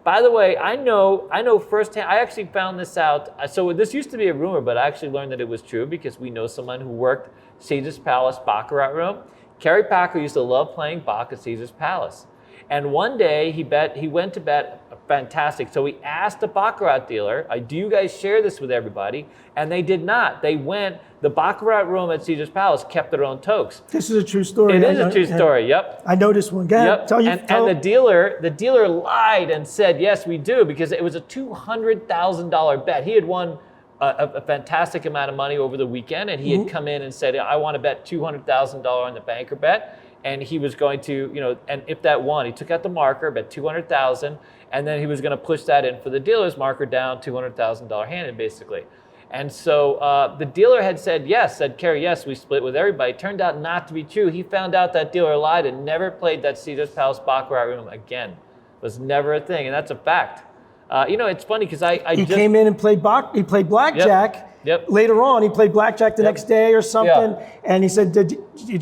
By the way, I know firsthand. I actually found this out. So this used to be a rumor, but I actually learned that it was true because we know someone who worked Caesar's Palace Baccarat room. Kerry Packer used to love playing Baccarat at Caesar's Palace. And one day he went to bet fantastic. So he asked the Baccarat dealer, do you guys share this with everybody? And they did not. The Baccarat room at Caesar's Palace kept their own tokes. This is a true story. It is a true story, yep. I know this one. Yep. And the dealer lied and said, yes, we do, because it was a $200,000 bet. He had won a fantastic amount of money over the weekend, and he had come in and said, I want to bet $200,000 on the banker bet. And he was going to, and if that won, he took out the marker, bet $200,000, and then he was going to push that in for the dealer's marker down, $200,000 handed, basically. And so the dealer had said, Kerry, yes, we split with everybody. Turned out not to be true. He found out that dealer lied and never played that Caesar's Palace Baccarat room again. It was never a thing, and that's a fact. It's funny because he came in and played Blackjack. Yep. Later on, he played Blackjack the next day or something, and he said, "Did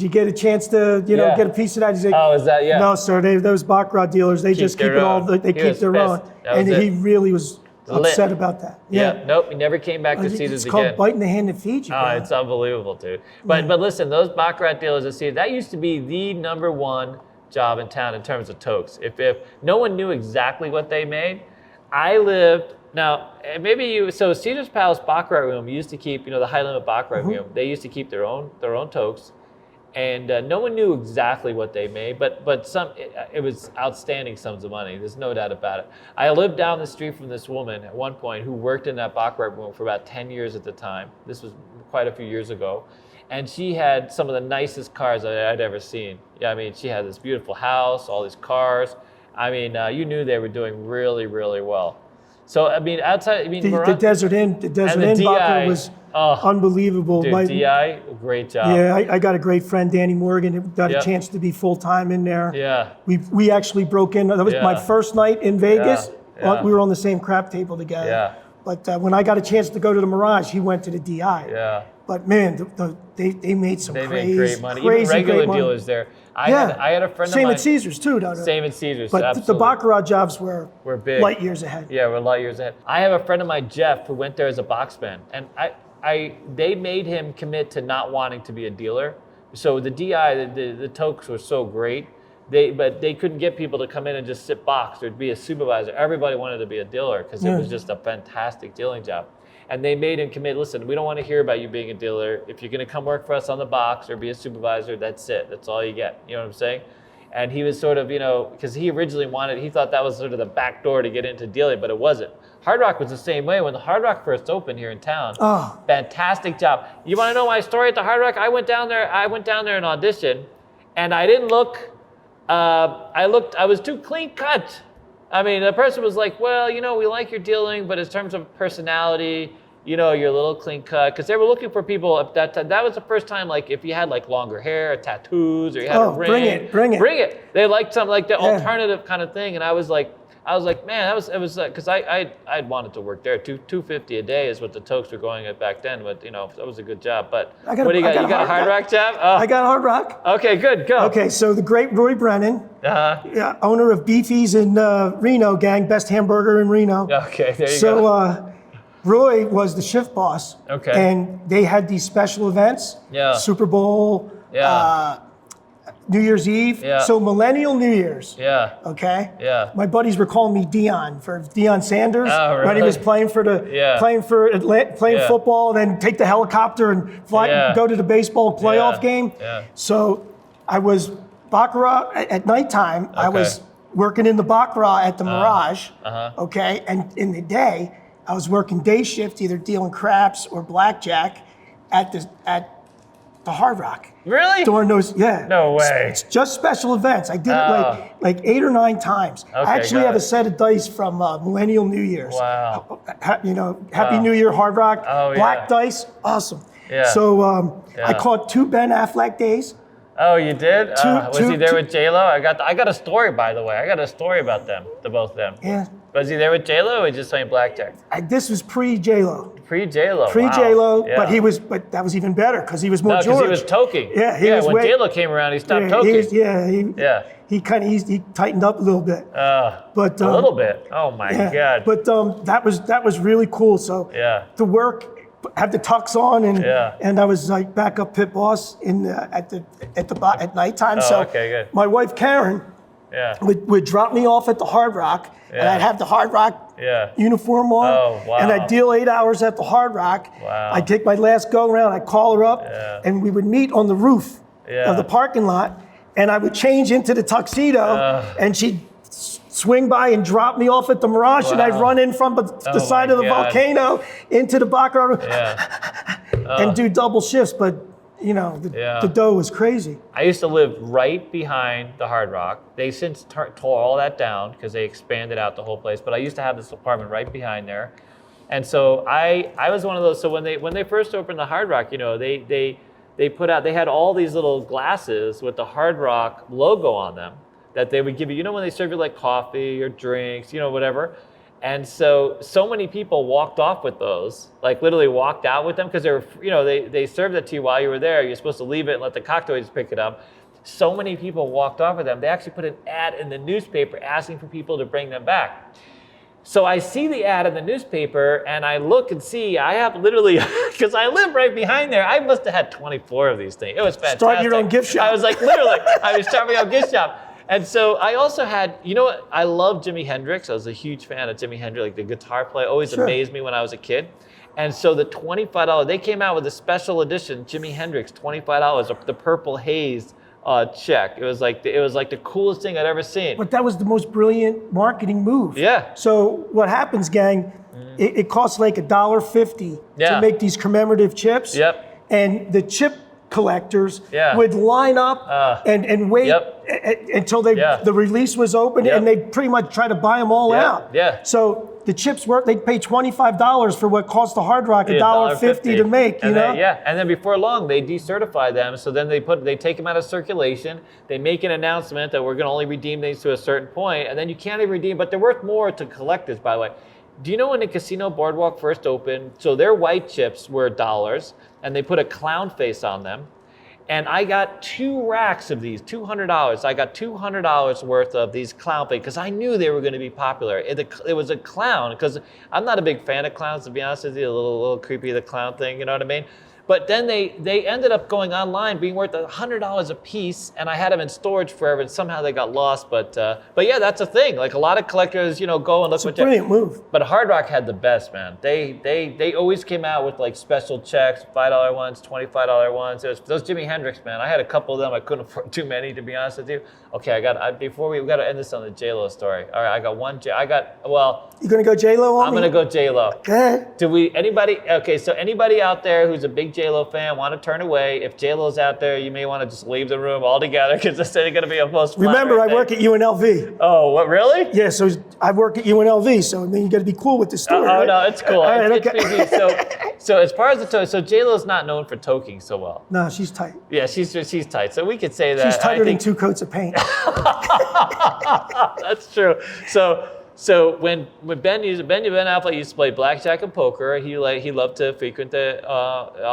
you get a chance to, get a piece of that?" He's like, "Oh, is that No, sir. Those Baccarat dealers, they just keep it all. They keep their own." And he really was upset about that. Nope. He never came back to Caesars again. It's called biting the hand that feeds you. It's unbelievable, dude. But listen, those Baccarat dealers at Caesars, that used to be the number one job in town in terms of tokes. If no one knew exactly what they made, I lived. Now, so Caesar's Palace Baccarat room used to keep, the high limit Baccarat room, they used to keep their own tokes, and no one knew exactly what they made, but it was outstanding sums of money. There's no doubt about it. I lived down the street from this woman at one point who worked in that Baccarat room for about 10 years at the time. This was quite a few years ago. And she had some of the nicest cars I'd ever seen. Yeah, I mean, she had this beautiful house, all these cars. I mean, you knew they were doing really, really well. So, I mean, the Desert Inn Baccarat was unbelievable. Dude, DI, great job. Yeah, I got a great friend, Danny Morgan, got a chance to be full-time in there. Yeah. We actually broke in. That was my first night in Vegas. Yeah. We were on the same crap table together. Yeah. But when I got a chance to go to the Mirage, he went to the DI. Yeah. But man, they made some made great money. Even regular dealers there. I had a friend of mine. Same at Caesars too, don't Same at Caesars. But absolutely. the Baccarat jobs were big. Light years ahead. Yeah, we're light years ahead. I have a friend of mine, Jeff, who went there as a boxman, and they made him commit to not wanting to be a dealer. So the DI, the tokes were so great. But they couldn't get people to come in and just sit box or be a supervisor. Everybody wanted to be a dealer because it was just a fantastic dealing job. And they made him commit, listen, we don't want to hear about you being a dealer. If you're going to come work for us on the box or be a supervisor, that's it. That's all you get. You know what I'm saying? And he was sort of, because he originally he thought that was sort of the back door to get into dealing, but it wasn't. Hard Rock was the same way. When the Hard Rock first opened here in town, fantastic job. You want to know my story at the Hard Rock? I went down there and auditioned, and I didn't look. I was too clean cut. I mean, the person was like, well, we like your dealing, but in terms of personality, you're a little clean cut. Because they were looking for people at that time. That was the first time, like, if you had, like, longer hair, or tattoos, or you had a ring. Bring it. They liked something like the alternative kind of thing. And I was like, man, it was because I'd wanted to work there. $250 a day is what the tokes were going at back then. But, that was a good job. But what do you got? You got a Hard Rock job? Oh. I got a Hard Rock. Okay, good. Go. Okay, so the great Roy Brennan, owner of Beefy's in Reno, gang, best hamburger in Reno. Okay, there you go. So Roy was the shift boss. Okay. And they had these special events. Yeah. Super Bowl. Yeah. New Year's Eve. Yeah. So Millennial New Year's. Yeah. Okay. Yeah. My buddies were calling me Deion for Deion Sanders. Oh, really? When he was playing playing football, and then take the helicopter and fly, go to the baseball playoff game. Yeah. So I was Baccarat at nighttime. Okay. I was working in the Baccarat at the Mirage. Okay. And in the day, I was working day shift, either dealing craps or blackjack at the Hard Rock. Really? During those, No way. It's just special events. I did it like 8 or 9 times. Okay, I actually have a set of dice from Millennial New Year's. Wow. Happy New Year, Hard Rock. Oh, Black dice, awesome. Yeah. So I caught 2 Ben Affleck days. Oh, you did? Was he there with J-Lo? I got a story, by the way. I got a story about them, the both of them. Yeah. Was he there with J-Lo or just playing blackjack? This was pre-J-Lo. Pre-J-Lo. Pre-J-Lo, wow. but that was even better because he was more George. No, because he was toking. Yeah, when J-Lo came around, he stopped toking. He tightened up a little bit. But a little bit. Oh my God. But that was really cool. So to work, have the tux on, and I was like backup pit boss at nighttime. Okay, good. My wife Karen would drop me off at the Hard Rock, and I'd have the Hard Rock uniform on, and I'd deal 8 hours at the Hard Rock. Wow. I'd take my last go around, I'd call her up, and we would meet on the roof of the parking lot, and I would change into the tuxedo, and she'd swing by and drop me off at the Mirage, and I'd run in from the side of the volcano into the Baccarat and do double shifts. But the dough was crazy. I used to live right behind the Hard Rock. They since tore all that down because they expanded out the whole place. But I used to have this apartment right behind there, and so I was one of those. So when they first opened the Hard Rock, they had all these little glasses with the Hard Rock logo on them that they would give you. When they serve you like coffee or drinks, whatever. And so many people walked off with those, like literally walked out with them because they were, they served it to you while you were there. You're supposed to leave it and let the cocktail agents pick it up. So many people walked off with them. They actually put an ad in the newspaper asking for people to bring them back. So I see the ad in the newspaper and I look and see, I have literally, because I live right behind there, I must have had 24 of these things. It was fantastic. Start your own gift shop. I was like, literally, I was starting my own gift shop. And so I also had, I love Jimi Hendrix. I was a huge fan of Jimi Hendrix, like the guitar player, always amazed me when I was a kid. And so the $25, they came out with a special edition, Jimi Hendrix, $25, the purple haze check. It was like the coolest thing I'd ever seen. But that was the most brilliant marketing move. Yeah. So what happens, gang, it costs like $1.50 to make these commemorative chips. Yep. And the chip collectors would line up and wait until the release was open, and they'd pretty much try to buy them all out. Yeah. So the chips they'd pay $25 for what cost the Hard Rock $1.50 to make, and then before long they decertify them, so then they take them out of circulation, they make an announcement that we're going to only redeem these to a certain point, and then you can't even redeem, but they're worth more to collectors, by the way. Do you know when the Casino Boardwalk first opened, so their white chips were dollars, and they put a clown face on them. And I got 2 racks of these, $200. I got $200 worth of these clown face because I knew they were going to be popular. It was a clown because I'm not a big fan of clowns, to be honest with you. A little creepy, the clown thing, you know what I mean? But then they ended up going online, being worth $100 a piece, and I had them in storage forever, and somehow they got lost. But yeah, that's a thing. Like a lot of collectors, go and look. It's a brilliant move. But Hard Rock had the best, man. They always came out with like special checks, $5 ones, $25 ones. It was those Jimi Hendrix, man. I had a couple of them. I couldn't afford too many, to be honest with you. Okay, we got to end this on the J-Lo story. All right, I got one. You gonna go J-Lo on I'm me? gonna go J-Lo. Okay. So anybody out there who's a big J-Lo fan, want to turn away. If J-Lo's out there, you may want to just leave the room altogether because this is gonna be a most. Remember, I work at UNLV. Oh, what, really? Yeah, so I work at UNLV, so then you got to be cool with the story. Oh, right? No, it's cool. All right, okay. So as far as the toke, so J-Lo's not known for toking so well. No, she's tight. Yeah, she's tight. So we could say that. She's tighter than 2 coats of paint. That's true. So when Ben Affleck used to play blackjack and poker, he loved to frequent the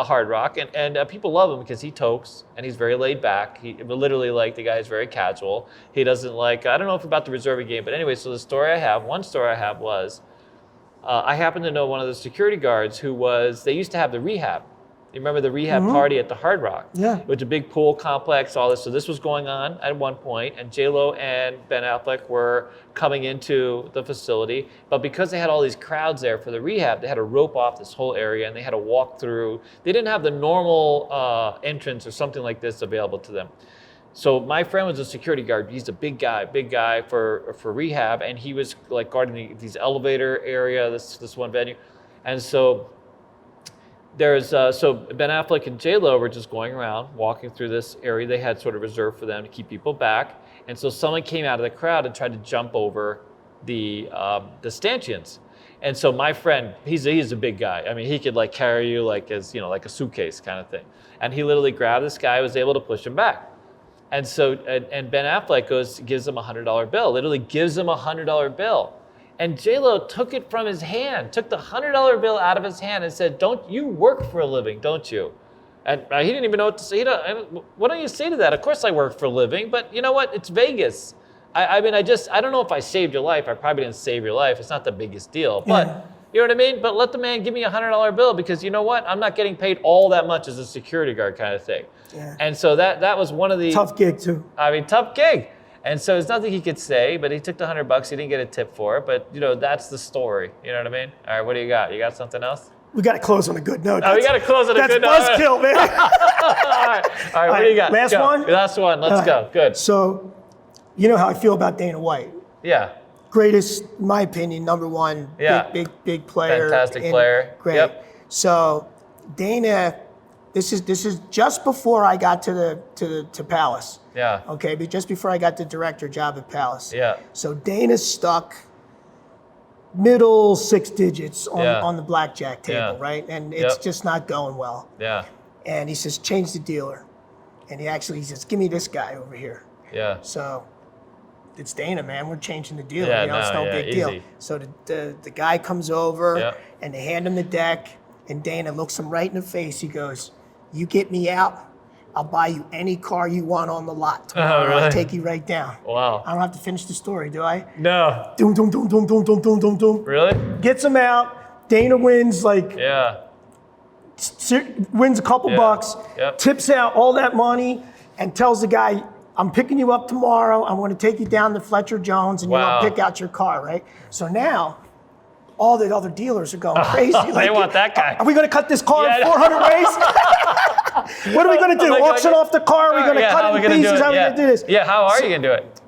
Hard Rock, and people love him because he tokes and he's very laid back. He literally, like, the guy is very casual. He doesn't like, I don't know if about the reserve game, but anyway. So one story I have was, I happen to know one of the security guards they used to have the rehab. You remember the rehab party at the Hard Rock? Yeah. It was a big pool complex, all this. So this was going on at one point, and J-Lo and Ben Affleck were coming into the facility. But because they had all these crowds there for the rehab, they had to rope off this whole area, and they had to walk through. They didn't have the normal entrance or something like this available to them. So my friend was a security guard. He's a big guy for rehab, and he was like guarding these elevator area, this one venue. And so there's so Ben Affleck and J-Lo were just going around, walking through this area they had sort of reserved for them to keep people back. And so someone came out of the crowd and tried to jump over the stanchions. And so my friend, he's a big guy. I mean, he could like carry you like as, like a suitcase kind of thing. And he literally grabbed this guy, was able to push him back. And so, and Ben Affleck gives him a $100 bill, literally gives him a $100 bill. And J-Lo took it from his hand, took the $100 bill out of his hand and said, "Don't you work for a living, don't you?" And he didn't even know what to say. What don't you say to that? Of course I work for a living, but you know what? It's Vegas. I mean, I don't know if I saved your life. I probably didn't save your life. It's not the biggest deal, but you know what I mean? But let the man give me a $100 bill because you know what? I'm not getting paid all that much as a security guard kind of thing. Yeah. And so that was one of the... Tough gig too. I mean, tough gig. And so there's nothing he could say, but he took the $100. He didn't get a tip for it, but you know, that's the story. You know what I mean? All right, what do you got? You got something else? We got to close on a good note. We got to close on a good note. That's buzzkill, man. all right, what do you got? Last one? Last one, let's go. Good. So, you know how I feel about Dana White. Yeah. Greatest, in my opinion, number one, big player. Fantastic player. Great. Yep. So, Dana, this is just before I got to Palace. Yeah. Okay, but just before I got the director job at Palace. Yeah. So Dana stuck middle 6 digits on the blackjack table, right? And it's just not going well. Yeah. And he says, change the dealer. And he says, give me this guy over here. Yeah. So it's Dana, man. We're changing the dealer. Yeah, it's no big deal. So the guy comes over and they hand him the deck, and Dana looks him right in the face. He goes, "You get me out, I'll buy you any car you want on the lot tomorrow. Really? I'll take you right down." Wow. I don't have to finish the story, do I? No. Doom, doom, doom, doom, doom, doom, doom, doom, doom. Really? Gets him out. Dana wins wins a couple bucks, tips out all that money, and tells the guy, "I'm picking you up tomorrow. I'm going to take you down to Fletcher Jones, and you're going to pick out your car," right? So now, all the other dealers are going crazy. They want that guy. Are we going to cut this car in 400 ways? What are we going to do? Auction off the car? Are we going to cut it in pieces? How are we going to do this? Yeah, how are you going to do it?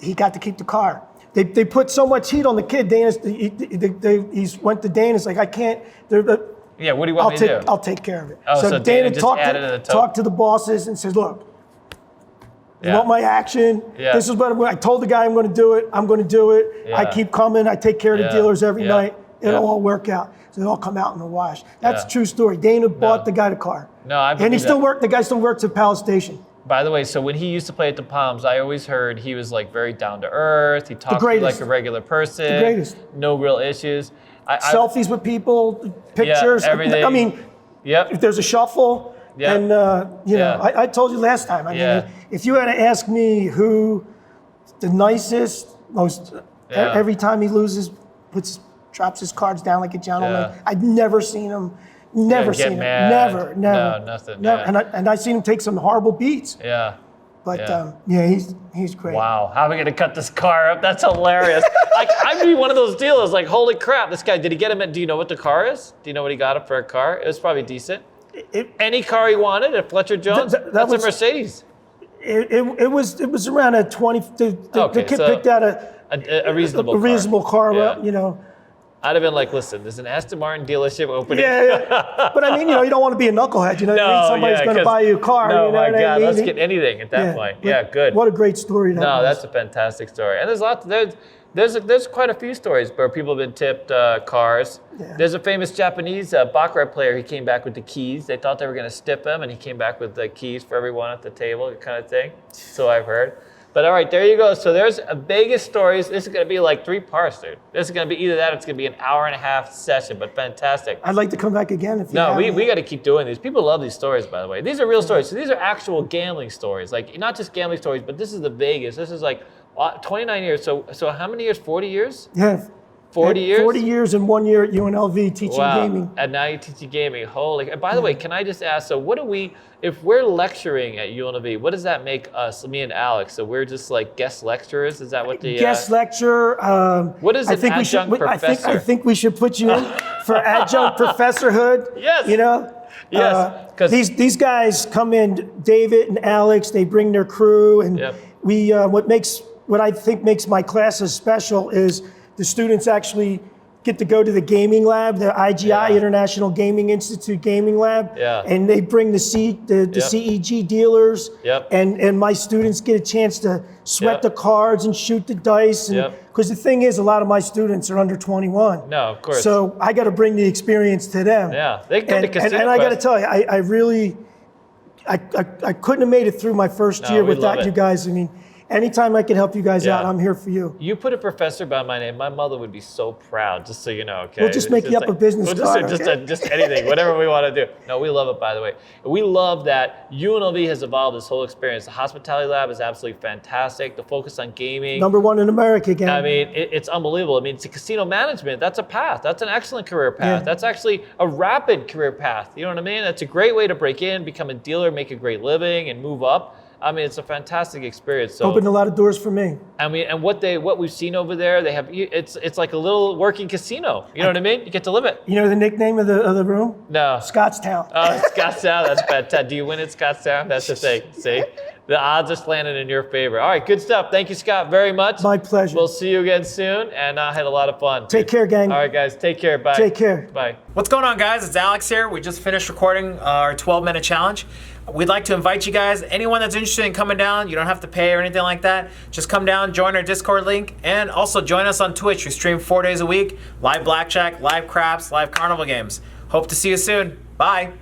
He got to keep the car. They put so much heat on the kid. He went to Dana. He's like, "I can't." What do you want me to do? I'll take care of it. Oh, so Dana just added to the top. Talked to the bosses and says, "Look, you want my action? Yeah. This is what I told the guy I'm going to do it. I'm going to do it. Yeah. I keep coming. I take care of the dealers every night. It'll Yeah. all work out." So they all come out in the wash. That's a true story. Dana bought the guy the car. No, I believe And he still that. the guy still works at Palace Station. By the way, so when he used to play at the Palms, I always heard he was like very down to earth. He talked like a regular person. The greatest. No real issues. Selfies with people, pictures. Everything. I mean, if there's a shuffle, and you know, I told you last time. I mean, if you had to ask me who the nicest, most every time he loses, drops his cards down like a gentleman. I've never seen him. Never seen him. Mad. Never. No, nothing. Never. And I seen him take some horrible beats. Yeah. But he's great. Wow, how are we gonna cut this car up? That's hilarious. I'd be one of those dealers. Like, holy crap, this guy, did he get him at? Do you know what the car is? Do you know what he got up for a car? It was probably decent. Any car he wanted at Fletcher Jones. That's a Mercedes. It was around a 20. The kid picked out a reasonable car. You know. I'd have been like, listen, there's an Aston Martin dealership opening. Yeah. But I mean, you know, you don't want to be a knucklehead. You know, somebody's going to buy you a car. No, you know my what God, I mean? let's get anything at that point. Yeah, good. What a great story. That's a fantastic story. And there's quite a few stories where people have been tipped cars. Yeah. There's a famous Japanese Baccarat player. He came back with the keys. They thought they were going to stip him, and he came back with the keys for everyone at the table, kind of thing. So I've heard. But all right, there you go. So there's Vegas stories. This is going to be like 3 parts, dude. This is going to be either that or it's going to be an hour-and-a-half session, but fantastic. I'd like to come back again if you we got to keep doing these. People love these stories, by the way. These are real stories. So these are actual gambling stories. Like, not just gambling stories, but this is the Vegas. This is like 29 years. So how many years? 40 years? Yeah. 40 years? 40 years and 1 year at UNLV teaching gaming. And now you're teaching gaming. Holy. And by the way, can I just ask, so if we're lecturing at UNLV, what does that make us, me and Alex? So we're just like guest lecturers? Is that what the... Guest lecturer. What is an adjunct professor? I think we should put you in for adjunct professorhood. Yes. You know? Yes. Because these guys come in, David and Alex, they bring their crew. And what I think makes my classes special is the students actually get to go to the gaming lab, the IGI, International Gaming Institute Gaming Lab, and they bring the CEG dealers, and my students get a chance to sweat the cards and shoot the dice. Because the thing is, a lot of my students are under 21. No, of course. So I got to bring the experience to them. Yeah, they come to casino. And I got to tell you, I really couldn't have made it through my first year without you guys. I mean, Anytime I can help you guys out, I'm here for you. You put a professor by my name, my mother would be so proud, just so you know, okay? We'll just make you up a business card, just anything, whatever we want to do. No, we love it, by the way. We love that UNLV has evolved this whole experience. The hospitality lab is absolutely fantastic. The focus on gaming. #1 in America again. I mean, it's unbelievable. I mean, it's casino management. That's a path. That's an excellent career path. Yeah. That's actually a rapid career path. You know what I mean? That's a great way to break in, become a dealer, make a great living, and move up. I mean, it's a fantastic experience. So, opened a lot of doors for me. I mean, and what we've seen over there, they have it's like a little working casino. You know what I mean? You get to live it. You know the nickname of the room? No. Scottstown. Oh, Scottstown. That's fantastic. Do you win at Scottstown? That's the thing. See, the odds are slanted in your favor. All right, good stuff. Thank you, Scott, very much. My pleasure. We'll see you again soon, and I had a lot of fun. Take care, gang. All right, guys. Take care. Bye. Take care. Bye. What's going on, guys? It's Alex here. We just finished recording our 12-minute challenge. We'd like to invite you guys, anyone that's interested in coming down, you don't have to pay or anything like that. Just come down, join our Discord link, and also join us on Twitch. We stream 4 days a week, live blackjack, live craps, live carnival games. Hope to see you soon. Bye.